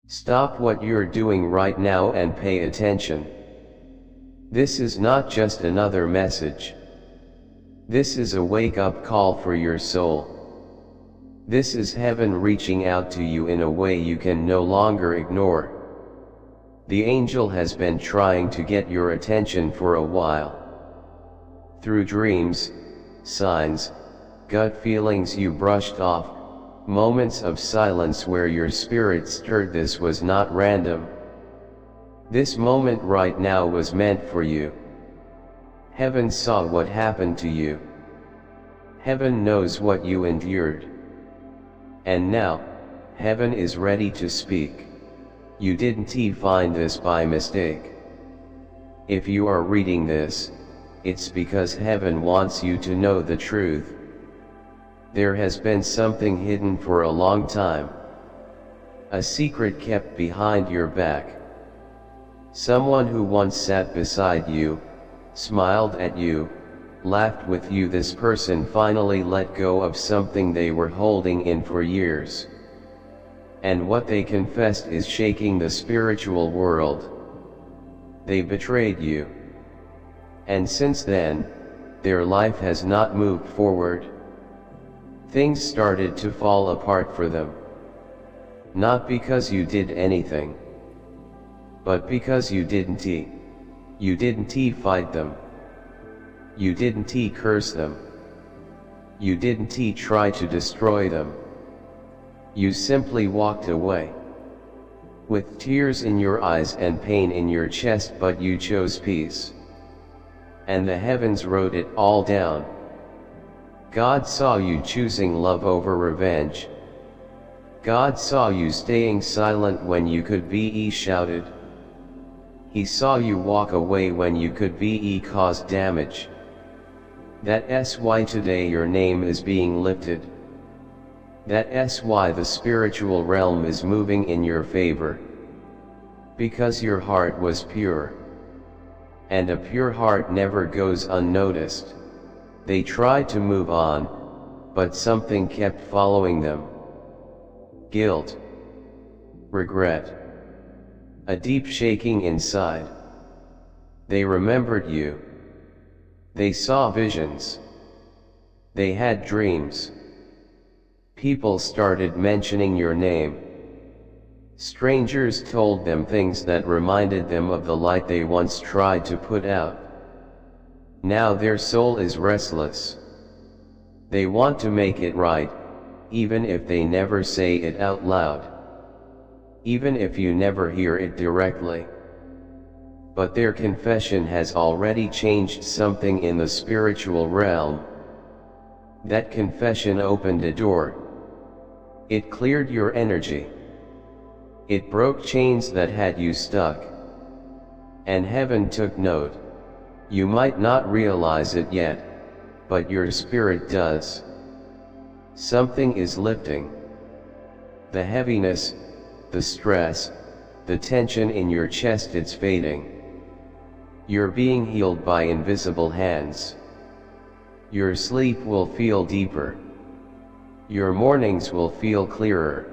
Stop what you're doing right now and pay attention. This is not just another message. This is a wake-up call for your soul. This is heaven reaching out to you in a way you can no longer ignore. The angel has been trying to get your attention for a while. Through dreams, signs, gut feelings you brushed off, moments of silence where your spirit stirred, this was not random. This moment right now was meant for you. Heaven saw what happened to you. Heaven knows what you endured. And now, heaven is ready to speak. You didn't find this by mistake. If you are reading this, it's because heaven wants you to know the truth. There has been something hidden for a long time. A secret kept behind your back. Someone who once sat beside you, smiled at you, laughed with you. This person finally let go of something they were holding in for years. And what they confessed is shaking the spiritual world. They betrayed you. And since then, their life has not moved forward. Things started to fall apart for them. Not because you did anything, but because you didn't. You didn't fight them. You didn't curse them. You didn't try to destroy them. You simply walked away. With tears in your eyes and pain in your chest, but you chose peace. And the heavens wrote it all down. God saw you choosing love over revenge. God saw you staying silent when you could be shouted. He saw you walk away when you could be cause damage. That's why today your name is being lifted. That's why the spiritual realm is moving in your favor. Because your heart was pure. And a pure heart never goes unnoticed. They tried to move on, but something kept following them. Guilt. Regret. A deep shaking inside. They remembered you. They saw visions. They had dreams. People started mentioning your name. Strangers told them things that reminded them of the light they once tried to put out. Now their soul is restless. They want to make it right, even if they never say it out loud. Even if you never hear it directly. But their confession has already changed something in the spiritual realm. That confession opened a door. It cleared your energy. It broke chains that had you stuck. And heaven took note. You might not realize it yet, but your spirit does. Something is lifting. The heaviness, the stress, the tension in your chest, it's fading. You're being healed by invisible hands. Your sleep will feel deeper. Your mornings will feel clearer.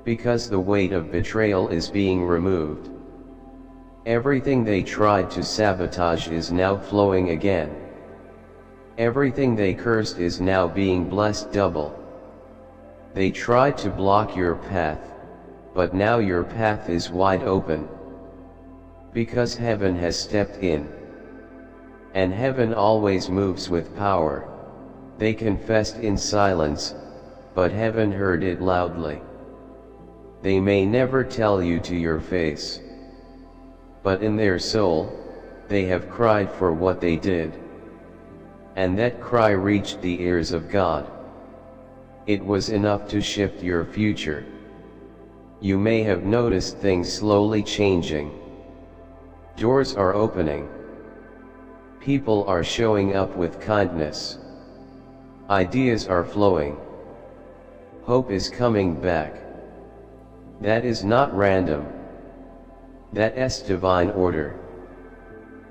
Because the weight of betrayal is being removed. Everything they tried to sabotage is now flowing again. Everything they cursed is now being blessed double. They tried to block your path, but now your path is wide open. Because heaven has stepped in. And heaven always moves with power. They confessed in silence, but heaven heard it loudly. They may never tell you to your face. But in their soul, they have cried for what they did. And that cry reached the ears of God. It was enough to shift your future. You may have noticed things slowly changing. Doors are opening. People are showing up with kindness. Ideas are flowing. Hope is coming back. That is not random. That's divine order.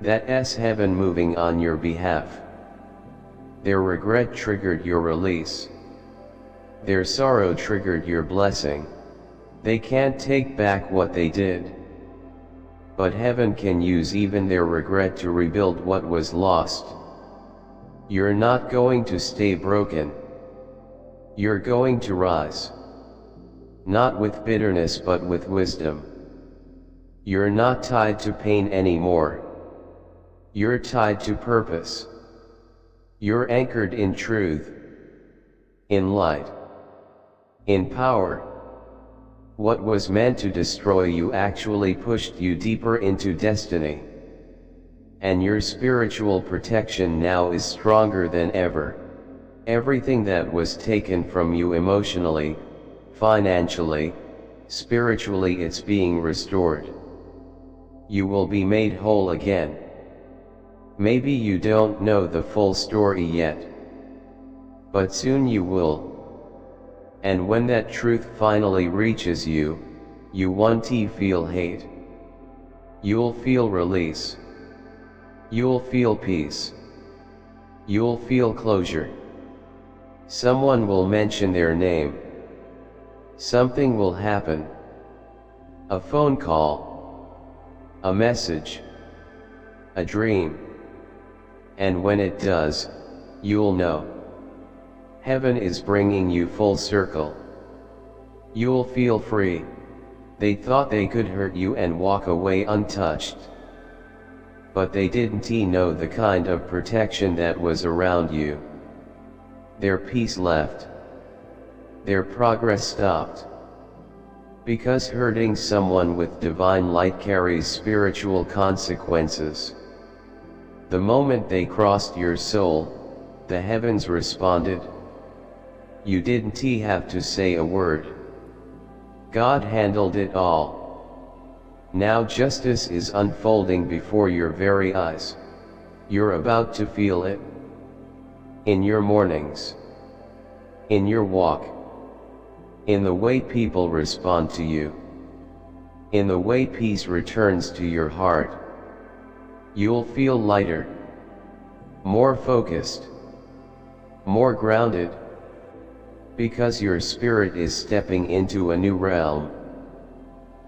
That's heaven moving on your behalf. Their regret triggered your release. Their sorrow triggered your blessing. They can't take back what they did. But heaven can use even their regret to rebuild what was lost. You're not going to stay broken. You're going to rise. Not with bitterness but with wisdom. You're not tied to pain anymore. You're tied to purpose. You're anchored in truth, in light, in power. What was meant to destroy you actually pushed you deeper into destiny. And your spiritual protection now is stronger than ever. Everything that was taken from you emotionally, financially, spiritually, it's being restored. You will be made whole again. Maybe you don't know the full story yet, but soon you will. And when that truth finally reaches you, you won't feel hate. You'll feel release. You'll feel peace. You'll feel closure. Someone will mention their name. Something will happen. A phone call. A message. A dream. And when it does, you'll know. Heaven is bringing you full circle. You'll feel free. They thought they could hurt you and walk away untouched. But they didn't know the kind of protection that was around you. Their peace left. Their progress stopped. Because hurting someone with divine light carries spiritual consequences. The moment they crossed your soul, the heavens responded. You didn't have to say a word. God handled it all. Now justice is unfolding before your very eyes. You're about to feel it. In your mornings. In your walk. In the way people respond to you. In the way peace returns to your heart. You'll feel lighter. More focused. More grounded. Because your spirit is stepping into a new realm.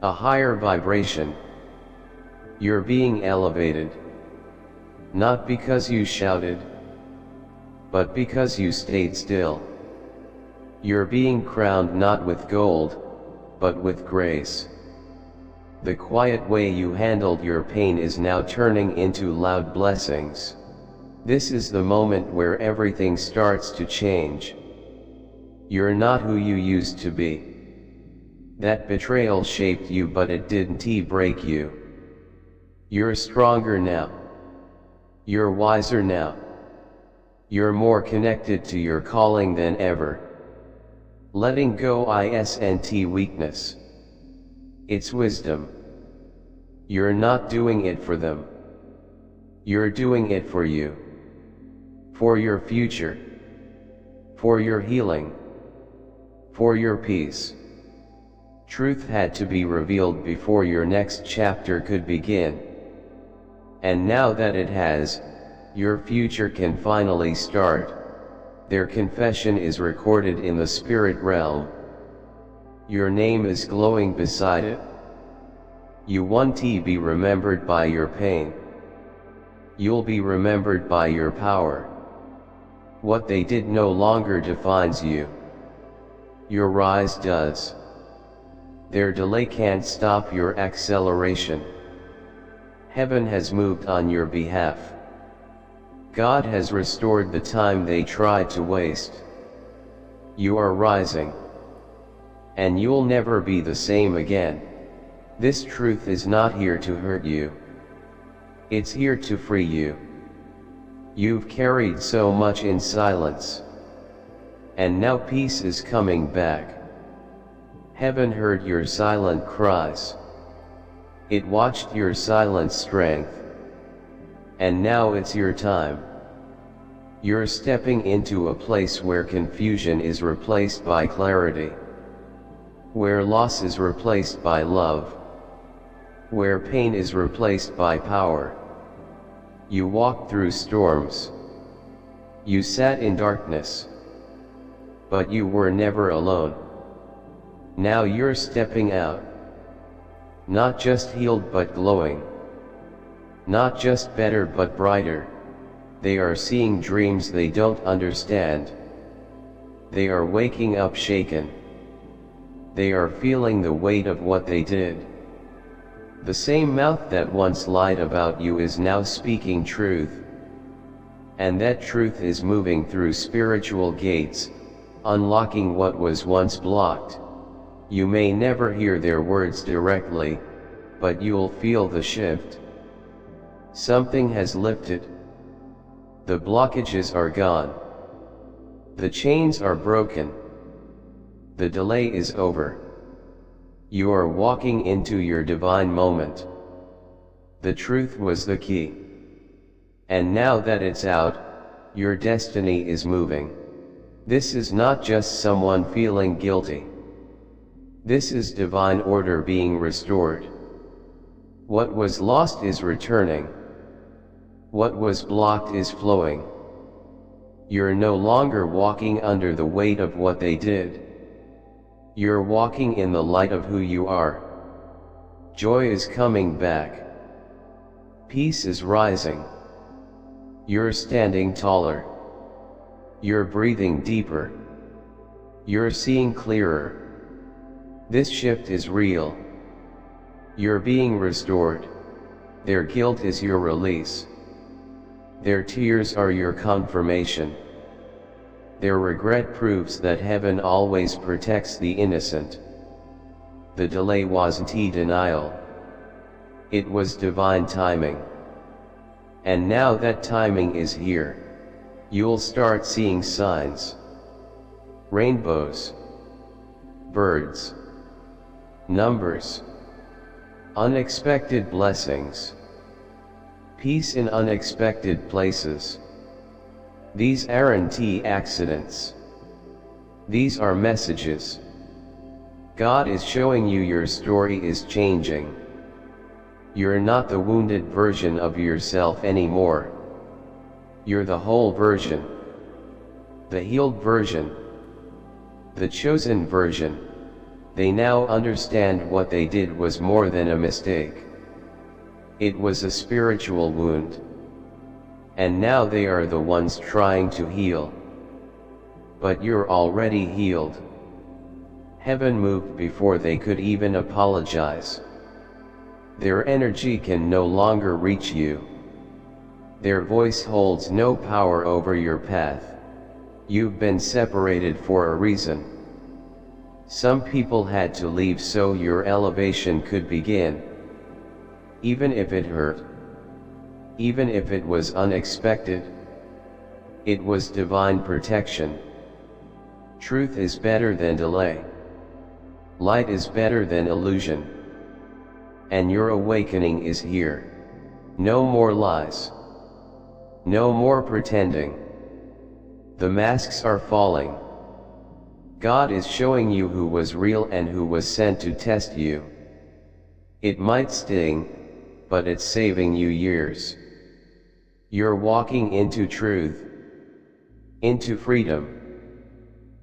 A higher vibration. You're being elevated. Not because you shouted, but because you stayed still. You're being crowned not with gold, but with grace. The quiet way you handled your pain is now turning into loud blessings. This is the moment where everything starts to change. You're not who you used to be. That betrayal shaped you, but it didn't break you. You're stronger now. You're wiser now. You're more connected to your calling than ever. Letting go isn't weakness. It's wisdom. You're not doing it for them. You're doing it for you. For your future. For your healing. For your peace. Truth had to be revealed before your next chapter could begin. And now that it has, your future can finally start. Their confession is recorded in the spirit realm. Your name is glowing beside it. You won't be remembered by your pain. You'll be remembered by your power. What they did no longer defines you. Your rise does. Their delay can't stop your acceleration. Heaven has moved on your behalf. God has restored the time they tried to waste. You are rising. And you'll never be the same again. This truth is not here to hurt you. It's here to free you. You've carried so much in silence. And now peace is coming back. Heaven heard your silent cries. It watched your silent strength. And now it's your time. You're stepping into a place where confusion is replaced by clarity. Where loss is replaced by love. Where pain is replaced by power. You walked through storms. You sat in darkness. But you were never alone. Now you're stepping out. Not just healed but glowing. Not just better but brighter. They are seeing dreams they don't understand. They are waking up shaken. They are feeling the weight of what they did. The same mouth that once lied about you is now speaking truth. And that truth is moving through spiritual gates, unlocking what was once blocked. You may never hear their words directly, but you'll feel the shift. Something has lifted. The blockages are gone. The chains are broken. The delay is over. You are walking into your divine moment. The truth was the key. And now that it's out, your destiny is moving. This is not just someone feeling guilty. This is divine order being restored. What was lost is returning. What was blocked is flowing. You're no longer walking under the weight of what they did. You're walking in the light of who you are. Joy is coming back. Peace is rising. You're standing taller. You're breathing deeper. You're seeing clearer. This shift is real. You're being restored. Their guilt is your release. Their tears are your confirmation. Their regret proves that heaven always protects the innocent. The delay wasn't denial. It was divine timing. And now that timing is here, you'll start seeing signs. Rainbows. Birds. Numbers. Unexpected blessings. Peace in unexpected places. These aren't accidents. These are messages. God is showing you your story is changing. You're not the wounded version of yourself anymore. You're the whole version. The healed version. The chosen version. They now understand what they did was more than a mistake. It was a spiritual wound. And now they are the ones trying to heal. But you're already healed. Heaven moved before they could even apologize. Their energy can no longer reach you. Their voice holds no power over your path. You've been separated for a reason. Some people had to leave so your elevation could begin. Even if it hurt. Even if it was unexpected. It was divine protection. Truth is better than delay. Light is better than illusion. And your awakening is here. No more lies. No more pretending. The masks are falling. God is showing you who was real and who was sent to test you. It might sting, but it's saving you years. You're walking into truth, into freedom,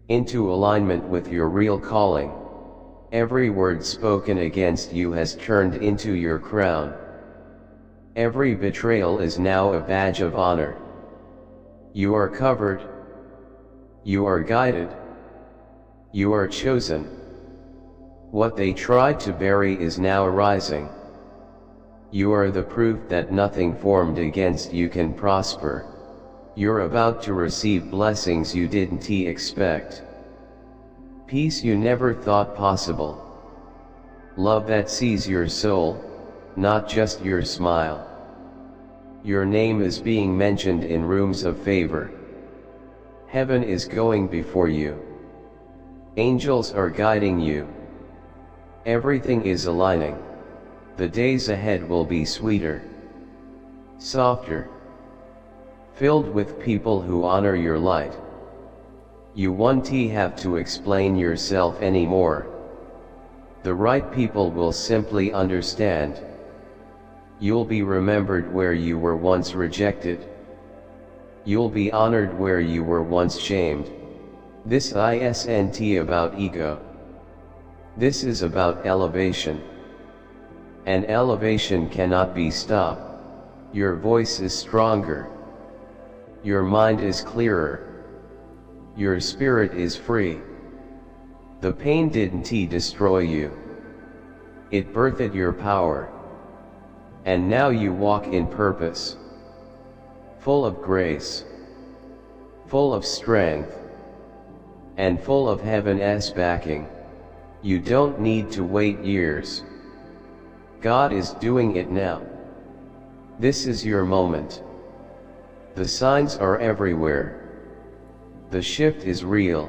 into alignment with your real calling. Every word spoken against you has turned into your crown. Every betrayal is now a badge of honor. You are covered. You are guided. You are chosen. What they tried to bury is now arising. You are the proof that nothing formed against you can prosper. You're about to receive blessings you didn't expect. Peace you never thought possible. Love that sees your soul, not just your smile. Your name is being mentioned in rooms of favor. Heaven is going before you. Angels are guiding you. Everything is aligning. The days ahead will be sweeter, softer, filled with people who honor your light. You won't have to explain yourself anymore. The right people will simply understand. You'll be remembered where you were once rejected. You'll be honored where you were once shamed. This isn't about ego. This is about elevation. And elevation cannot be stopped. Your voice is stronger. Your mind is clearer. Your spirit is free. The pain didn't destroy you. It birthed your power. And now you walk in purpose. Full of grace. Full of strength. And full of heaven's backing. You don't need to wait years. God is doing it now. This is your moment. The signs are everywhere. The shift is real.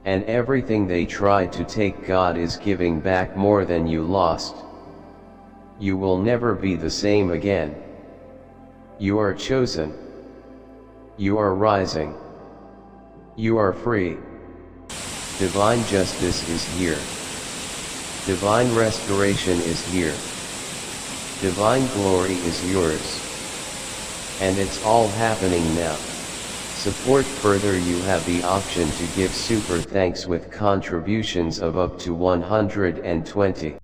And everything they tried to take, God is giving back more than you lost. You will never be the same again. You are chosen. You are rising. You are free. Divine justice is here. Divine restoration is here. Divine glory is yours. And it's all happening now. Support further. You have the option to give super thanks with contributions of up to 120.